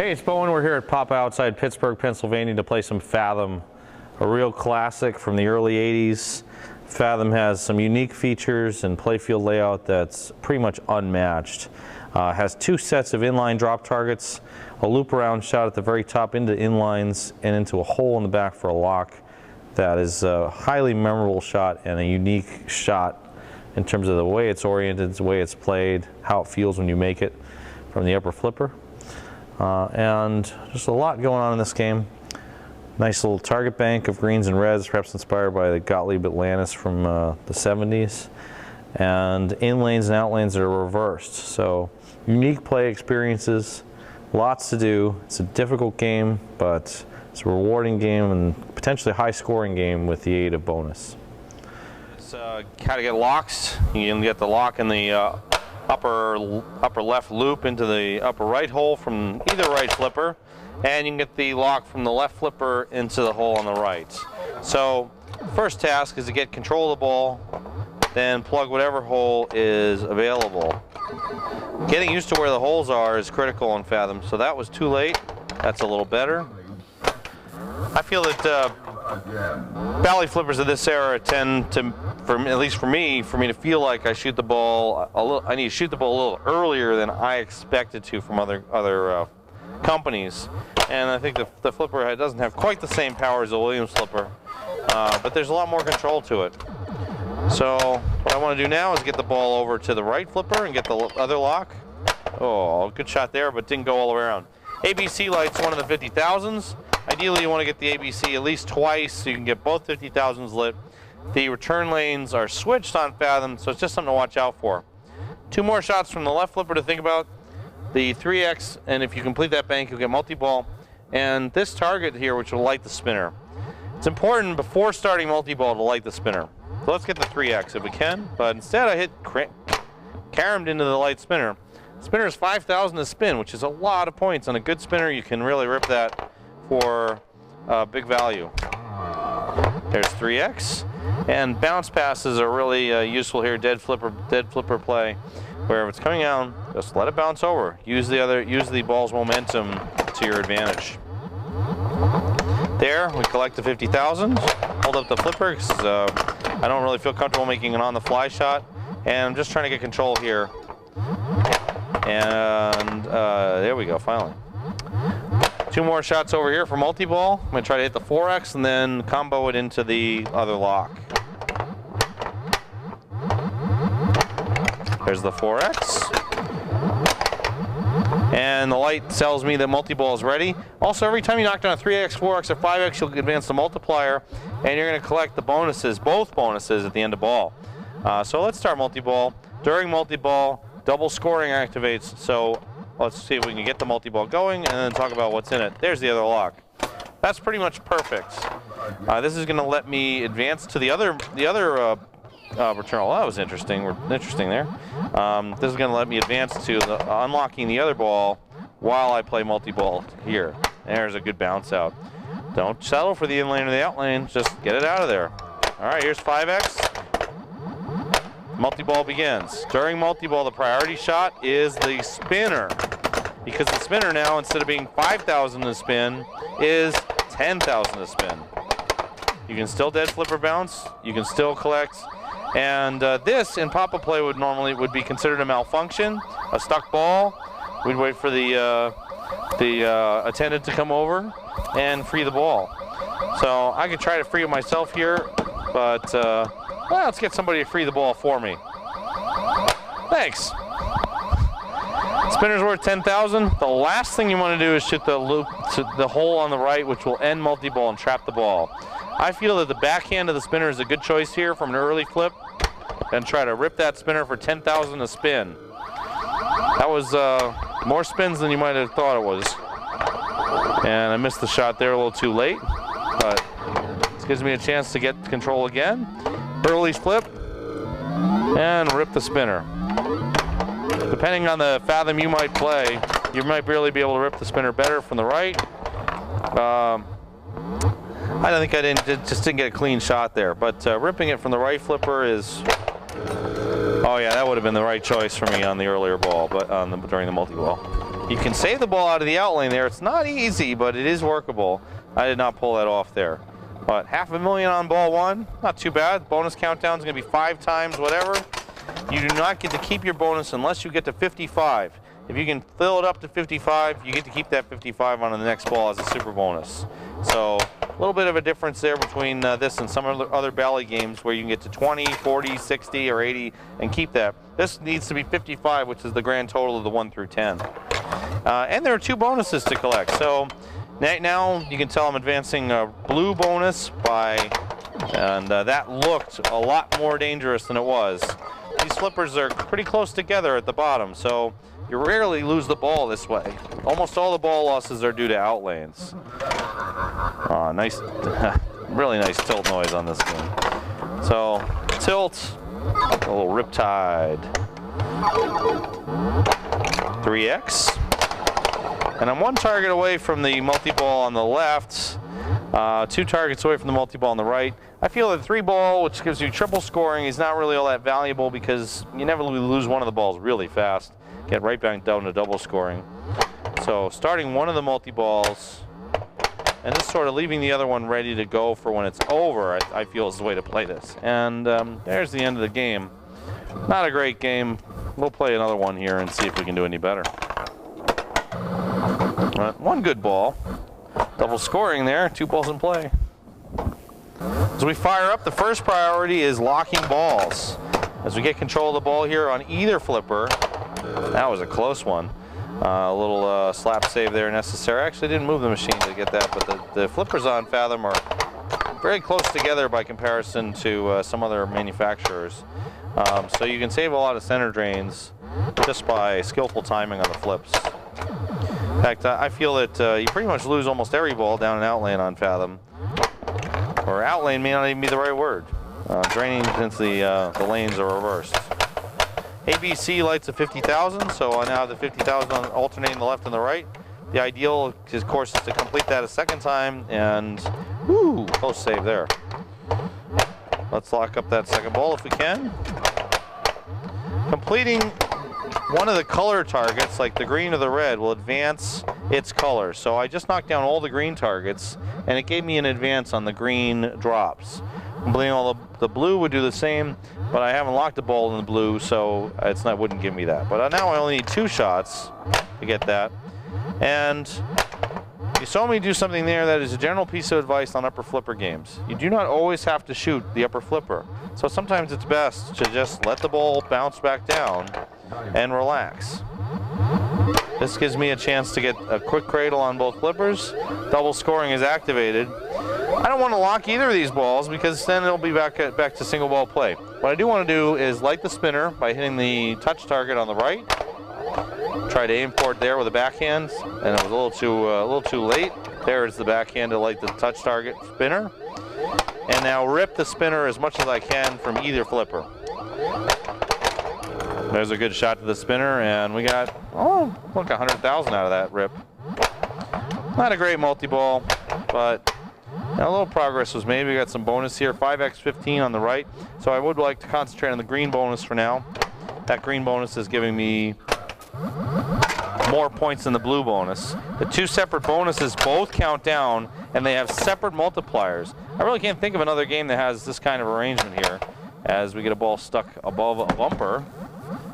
Hey, it's Bowen. We're here at Pop outside Pittsburgh, Pennsylvania to play some Fathom, a real classic from the early 80s. Fathom has some unique features and playfield layout that's pretty much unmatched. Has two sets of inline drop targets, a loop around shot at the very top into inlines and into a hole in the back for a lock. That is a highly memorable shot and a unique shot in terms of the way it's oriented, the way it's played, how it feels when you make it from the upper flipper. And just a lot going on in this game. Nice little target bank of greens and reds, perhaps inspired by the Gottlieb Atlantis from the 70s. And in lanes and out lanes that are reversed. So unique play experiences, lots to do. It's a difficult game, but it's a rewarding game and potentially high scoring game with the aid of bonus. It's how to get locks. You can get the lock in the upper left loop into the upper right hole from either right flipper, and you can get the lock from the left flipper into the hole on the right. So first task is to get control of the ball, then plug whatever hole is available. Getting used to where the holes are is critical in Fathom, so that was too late. That's a little better. I feel that valley flippers of this era tend to, at least for me to feel like I shoot the ball a little. I need to shoot the ball a little earlier than I expected to from other companies, and I think the flipper doesn't have quite the same power as a Williams flipper, but there's a lot more control to it. So what I want to do now is get the ball over to the right flipper and get the other lock. Oh, good shot there, but didn't go all around. ABC light's one of the 50,000s. Ideally, you want to get the ABC at least twice so you can get both 50,000s lit. The return lanes are switched on Fathom, so it's just something to watch out for. Two more shots from the left flipper to think about. The 3X, and if you complete that bank, you'll get multi-ball. And this target here, which will light the spinner. It's important before starting multi-ball to light the spinner. So let's get the 3X if we can, but instead I hit caromed into the light spinner. Spinner is 5,000 to spin, which is a lot of points. On a good spinner, you can really rip that for big value. There's 3X, and bounce passes are really useful here. Dead flipper play, where if it's coming down, just let it bounce over. Use the ball's momentum to your advantage. There, we collect the 50,000. Hold up the flipper because I don't really feel comfortable making an on-the-fly shot, and I'm just trying to get control here. And there we go, finally. Two more shots over here for multi-ball. I'm going to try to hit the 4X and then combo it into the other lock. There's the 4X. And the light tells me that multi-ball is ready. Also, every time you knock down a 3X, 4X, or 5X, you'll advance the multiplier, and you're going to collect the bonuses, both bonuses, at the end of ball. So let's start multi-ball. During multi-ball, double scoring activates, so let's see if we can get the multi-ball going and then talk about what's in it. There's the other lock. That's pretty much perfect. This is going to let me advance to the other return. Oh, that was interesting. Interesting there. This is going to let me advance to unlocking the other ball while I play multi-ball here. There's a good bounce out. Don't settle for the in lane or the out lane. Just get it out of there. All right, here's 5X. Multi-ball begins. During multi-ball, the priority shot is the spinner, because the spinner now, instead of being 5,000 to spin, is 10,000 to spin. You can still dead flipper bounce. You can still collect. And this in pop-up play would be considered a malfunction, a stuck ball. We'd wait for the attendant to come over and free the ball. So I could try to free it myself here, but well, let's get somebody to free the ball for me. Thanks. Spinner's worth 10,000. The last thing you want to do is shoot the loop to the hole on the right, which will end multi-ball and trap the ball. I feel that the backhand of the spinner is a good choice here from an early flip, and try to rip that spinner for 10,000 to spin. That was more spins than you might have thought it was. And I missed the shot there a little too late, but this gives me a chance to get control again. Early flip, and rip the spinner. Depending on the Fathom you might play, you might really be able to rip the spinner better from the right. I don't think just didn't get a clean shot there, but ripping it from the right flipper is, oh yeah, that would have been the right choice for me on the earlier ball, but during the multi-ball. You can save the ball out of the out lane there. It's not easy, but it is workable. I did not pull that off there. But $500,000 on ball 1, not too bad. Bonus countdown is going to be 5 times whatever. You do not get to keep your bonus unless you get to 55. If you can fill it up to 55, you get to keep that 55 on the next ball as a super bonus. So a little bit of a difference there between this and some other Bally games where you can get to 20, 40, 60, or 80 and keep that. This needs to be 55, which is the grand total of the 1 through 10. And there are 2 bonuses to collect. So now you can tell I'm advancing a blue bonus and that looked a lot more dangerous than it was. These flippers are pretty close together at the bottom, so you rarely lose the ball this way. Almost all the ball losses are due to out lanes. Nice, really nice tilt noise on this game. So, tilt, a little Riptide. 3X. And I'm 1 target away from the multi-ball on the left, 2 targets away from the multi-ball on the right. I feel that 3-ball, which gives you triple scoring, is not really all that valuable because you never lose one of the balls really fast. Get right back down to double scoring. So starting one of the multi-balls and just sort of leaving the other one ready to go for when it's over, I feel is the way to play this. And there's the end of the game. Not a great game. We'll play another one here and see if we can do any better. 1 good ball. Double scoring there, 2 balls in play. As we fire up, the first priority is locking balls. As we get control of the ball here on either flipper, that was a close one. A little slap save there necessary. I actually didn't move the machine to get that, but the flippers on Fathom are very close together by comparison to some other manufacturers. So you can save a lot of center drains just by skillful timing on the flips. In fact, I feel that you pretty much lose almost every ball down and out lane on Fathom. Or out lane may not even be the right word. Draining since the lanes are reversed. ABC lights at 50,000, so I now have the 50,000 alternating the left and the right. The ideal, of course, is to complete that a second time, and whoo, close save there. Let's lock up that second ball if we can. Completing one of the color targets, like the green or the red, will advance its color. So I just knocked down all the green targets, and it gave me an advance on the green drops. Completing all the blue would do the same, but I haven't locked the ball in the blue, so wouldn't give me that. But now I only need 2 shots to get that. And you saw me do something there that is a general piece of advice on upper flipper games. You do not always have to shoot the upper flipper. So sometimes it's best to just let the ball bounce back down and relax. This gives me a chance to get a quick cradle on both flippers. Double scoring is activated. I don't want to lock either of these balls because then it'll be back to single ball play. What I do want to do is light the spinner by hitting the touch target on the right. Try to aim for it there with a backhand, and it was a little too late. There is the backhand to light the touch target spinner. And now rip the spinner as much as I can from either flipper. There's a good shot to the spinner, and we got, look, 100,000 out of that rip. Not a great multi-ball, but a little progress was made. We got some bonus here, 5x15 on the right. So I would like to concentrate on the green bonus for now. That green bonus is giving me more points than the blue bonus. The 2 separate bonuses both count down, and they have separate multipliers. I really can't think of another game that has this kind of arrangement here. As we get a ball stuck above a bumper.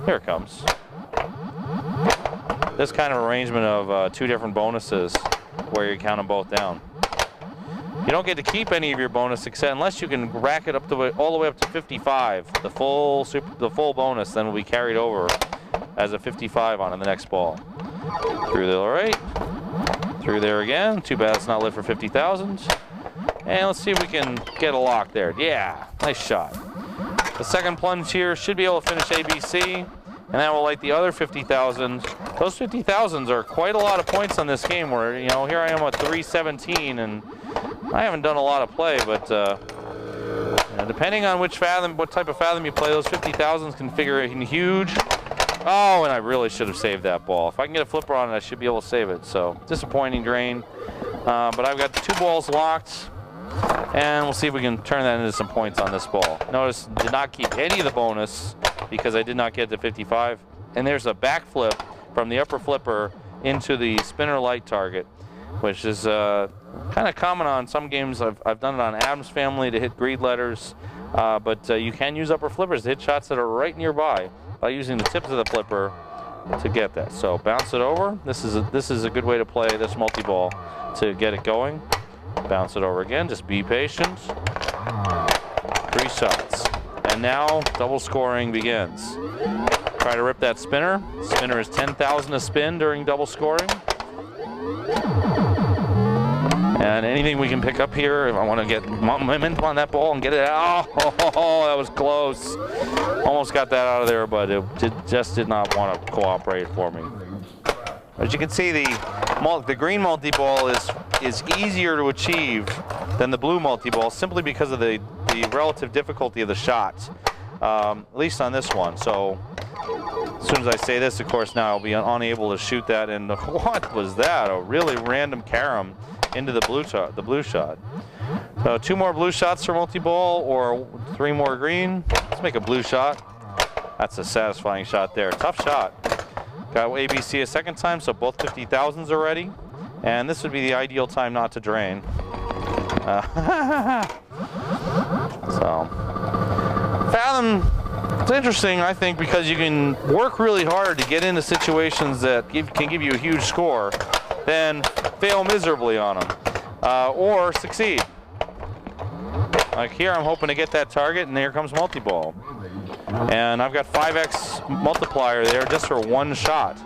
Here it comes. This kind of arrangement of 2 different bonuses where you count them both down. You don't get to keep any of your bonus except unless you can rack it up to all the way up to 55. The full bonus then will be carried over as a 55 on the next ball. Through the right, through there again. Too bad it's not lit for 50,000. And let's see if we can get a lock there. Yeah, nice shot. The second plunge here should be able to finish ABC, and that will light the other 50,000. Those 50,000s are quite a lot of points on this game where, you know, here I am at 317, and I haven't done a lot of play, but depending on which Fathom, what type of Fathom you play, those 50,000s can figure in huge. Oh, and I really should have saved that ball. If I can get a flipper on it, I should be able to save it. So, disappointing drain. But I've got the 2 balls locked, and we'll see if we can turn that into some points on this ball. Notice, did not keep any of the bonus because I did not get to 55. And there's a backflip from the upper flipper into the spinner light target, which is kind of common on some games. I've done it on Adam's Family to hit greed letters, but you can use upper flippers to hit shots that are right nearby by using the tips of the flipper to get that. So bounce it over. This is a good way to play this multi-ball to get it going. Bounce it over again. Just be patient. 3 shots. And now double scoring begins. Try to rip that spinner. Spinner is 10,000 a spin during double scoring. And anything we can pick up here, if I want to get momentum on that ball and get it out. Oh, that was close. Almost got that out of there, but it just did not want to cooperate for me. As you can see, the green multi-ball is easier to achieve than the blue multi-ball simply because of the relative difficulty of the shot, at least on this one. So as soon as I say this, of course, now I'll be unable to shoot that. And what was that? A really random carom into the blue shot. So 2 more blue shots for multi-ball or 3 more green. Let's make a blue shot. That's a satisfying shot there. Tough shot. Got ABC a second time, so both 50,000s are ready. And this would be the ideal time not to drain. So, Fathom, it's interesting, I think, because you can work really hard to get into situations that can give you a huge score, then fail miserably on them, or succeed. Like here, I'm hoping to get that target, and here comes multi-ball. And I've got 5x multiplier there just for 1 shot.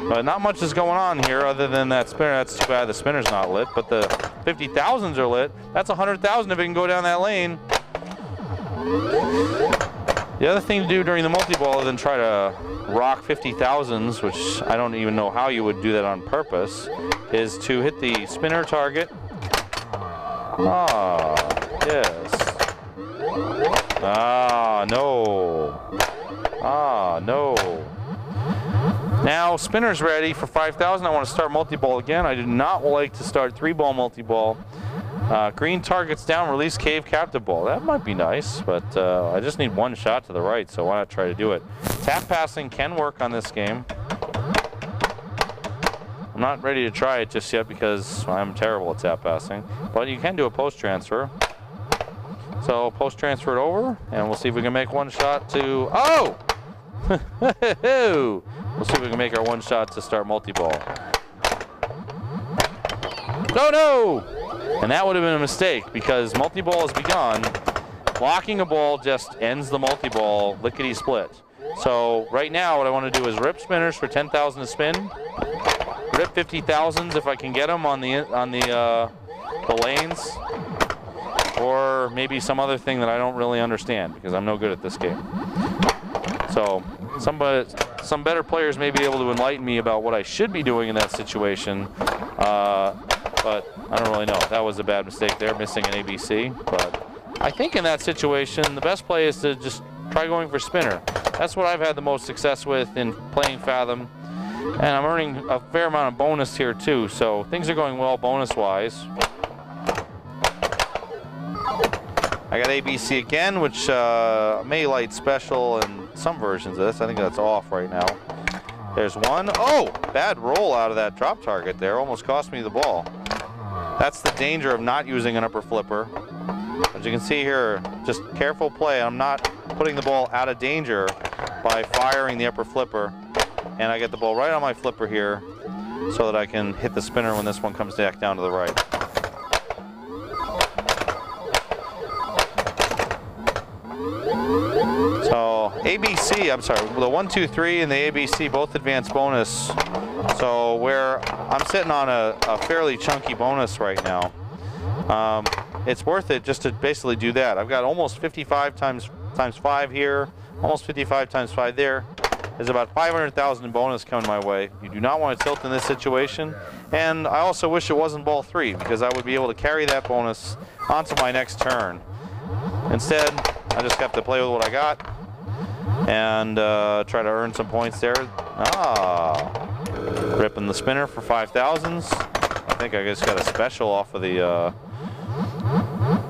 But not much is going on here other than that spinner. That's too bad the spinner's not lit, but the 50,000s are lit. That's 100,000 if it can go down that lane. The other thing to do during the multi-ball other than try to rock 50,000s, which I don't even know how you would do that on purpose, is to hit the spinner target. Ah, yes. Ah, no. Ah, no. Now, spinner's ready for 5,000. I want to start multi-ball again. I do not like to start 3-ball multi-ball. Green targets down, release cave, captive ball. That might be nice, but I just need 1 shot to the right, so why not try to do it? Tap passing can work on this game. I'm not ready to try it just yet because I'm terrible at tap passing, but you can do a post transfer. So post transfer it over, and we'll see if we can make 1 shot to, oh! We'll see if we can make our 1 shot to start multi-ball. No! And that would have been a mistake because multi-ball has begun. Blocking a ball just ends the multi-ball lickety-split. So right now what I want to do is rip spinners for 10,000 a spin. Rip 50,000s if I can get them on the lanes. Or maybe some other thing that I don't really understand because I'm no good at this game. So some better players may be able to enlighten me about what I should be doing in that situation, but I don't really know. That was a bad mistake there, missing an ABC. But I think in that situation, the best play is to just try going for spinner. That's what I've had the most success with in playing Fathom, and I'm earning a fair amount of bonus here too, so things are going well bonus-wise. I got ABC again, which may light special in some versions of this. I think that's off right now. There's 1. Oh, bad roll out of that drop target there. Almost cost me the ball. That's the danger of not using an upper flipper. As you can see here, just careful play. I'm not putting the ball out of danger by firing the upper flipper. And I get the ball right on my flipper here so that I can hit the spinner when this one comes back down to the right. So ABC, I'm sorry, the 1, 2, 3 and the ABC both advance bonus. So where I'm sitting on a fairly chunky bonus right now, it's worth it just to basically do that. I've got almost 55 times 5 here, almost 55 times 5 there. There's about 500,000 in bonus coming my way. You do not want to tilt in this situation. And I also wish it wasn't ball 3 because I would be able to carry that bonus onto my next turn. Instead, I just have to play with what I got and try to earn some points there. Ah, ripping the spinner for 5,000s. I think I just got a special off of the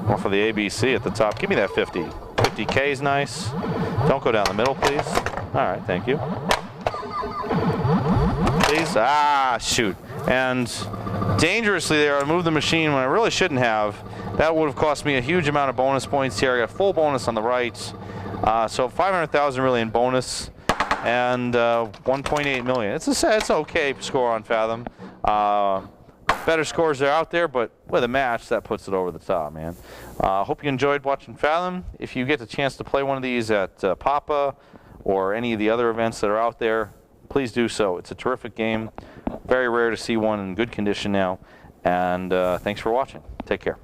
ABC at the top. Give me that 50. 50K is nice. Don't go down the middle, please. All right, thank you. this. Ah, shoot. And dangerously there, I moved the machine when I really shouldn't have. That would have cost me a huge amount of bonus points here. I got full bonus on the right. So 500,000 really in bonus, and 1.8 million. It's okay score on Fathom. Better scores are out there, but with a match, that puts it over the top, man. Hope you enjoyed watching Fathom. If you get the chance to play one of these at Papa or any of the other events that are out there, please do so. It's a terrific game. Very rare to see one in good condition now. And thanks for watching. Take care.